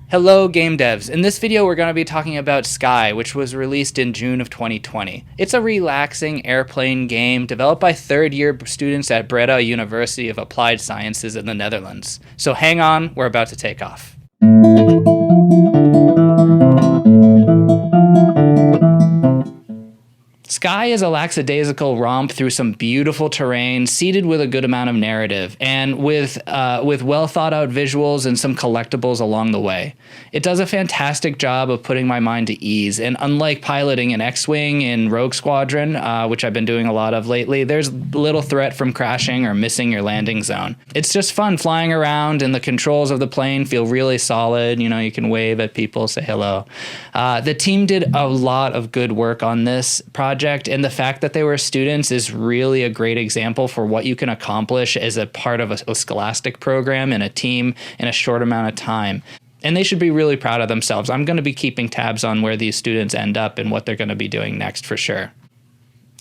Hello game devs. In this video we're going to be talking about Skye, which was released in June of 2020. It's a relaxing airplane game developed by third-year students at Breda University of Applied Sciences in the Netherlands. So hang on, we're about to take off. Skye is a lackadaisical romp through some beautiful terrain, seeded with a good amount of narrative, and with well thought out visuals and some collectibles along the way. It does a fantastic job of putting my mind to ease, and unlike piloting an X-Wing in Rogue Squadron, which I've been doing a lot of lately, there's little threat from crashing or missing your landing zone. It's just fun flying around, and the controls of the plane feel really solid. You know, you can wave at people, say hello. The team did a lot of good work on this project. And the fact that they were students is really a great example for what you can accomplish as a part of a scholastic program and a team in a short amount of time. And they should be really proud of themselves. I'm going to be keeping tabs on where these students end up and what they're going to be doing next for sure.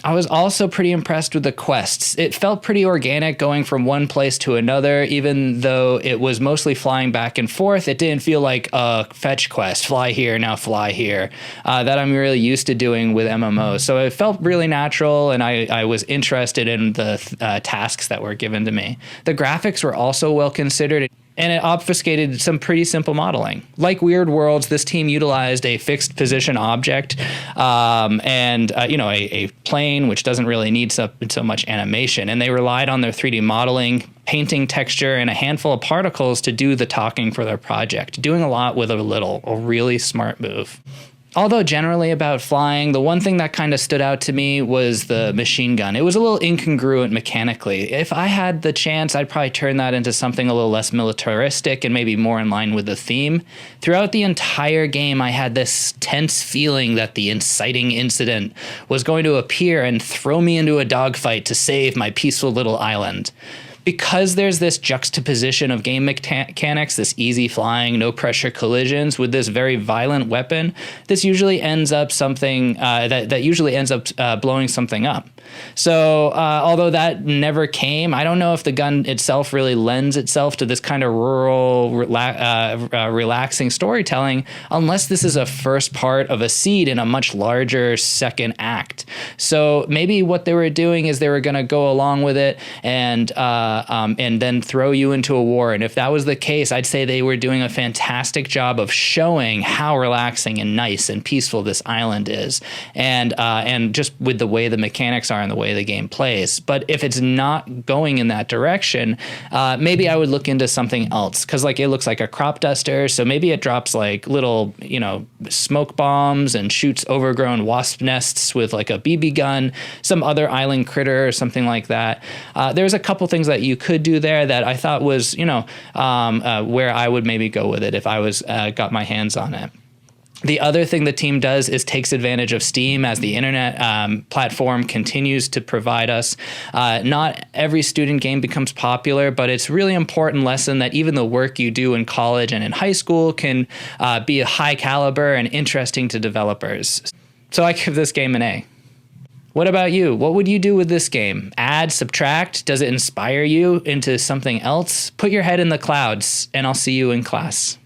I was also pretty impressed with the quests. It felt pretty organic going from one place to another, even though it was mostly flying back and forth. It didn't feel like a fetch quest, fly here, now fly here, that I'm really used to doing with MMOs. So it felt really natural, and I was interested in the tasks that were given to me. The graphics were also well considered, and it obfuscated some pretty simple modeling. Like Weird Worlds, this team utilized a fixed position object and a plane, which doesn't really need so much animation. And they relied on their 3D modeling, painting texture, and a handful of particles to do the talking for their project, doing a lot with a little, a really smart move. Although generally about flying, the one thing that kind of stood out to me was the machine gun. It was a little incongruent mechanically. If I had the chance, I'd probably turn that into something a little less militaristic and maybe more in line with the theme. Throughout the entire game, I had this tense feeling that the inciting incident was going to appear and throw me into a dogfight to save my peaceful little island. Because there's this juxtaposition of game mechanics, this easy flying, no pressure collisions with this very violent weapon, this usually ends up something that usually ends up blowing something up. So although that never came, I don't know if the gun itself really lends itself to this kind of rural, relaxing storytelling, unless this is a first part of a seed in a much larger second act. So maybe what they were doing is they were going to go along with it and then throw you into a war. And if that was the case, I'd say they were doing a fantastic job of showing how relaxing and nice and peaceful this island is, and just with the way the mechanics are and the way the game plays. But if it's not going in that direction, maybe I would look into something else, because like it looks like a crop duster, so maybe it drops like little smoke bombs and shoots overgrown wasp nests with like a BB gun, some other island critter or something like that. There's a couple things that you could do there that I thought was where I would maybe go with it if I was got my hands on it. The other thing the team does is takes advantage of Steam as the internet platform continues to provide us. Not every student game becomes popular, but it's a really important lesson that even the work you do in college and in high school can be a high caliber and interesting to developers. So I give this game an A. What about you? What would you do with this game? Add, subtract? Does it inspire you into something else? Put your head in the clouds, and I'll see you in class.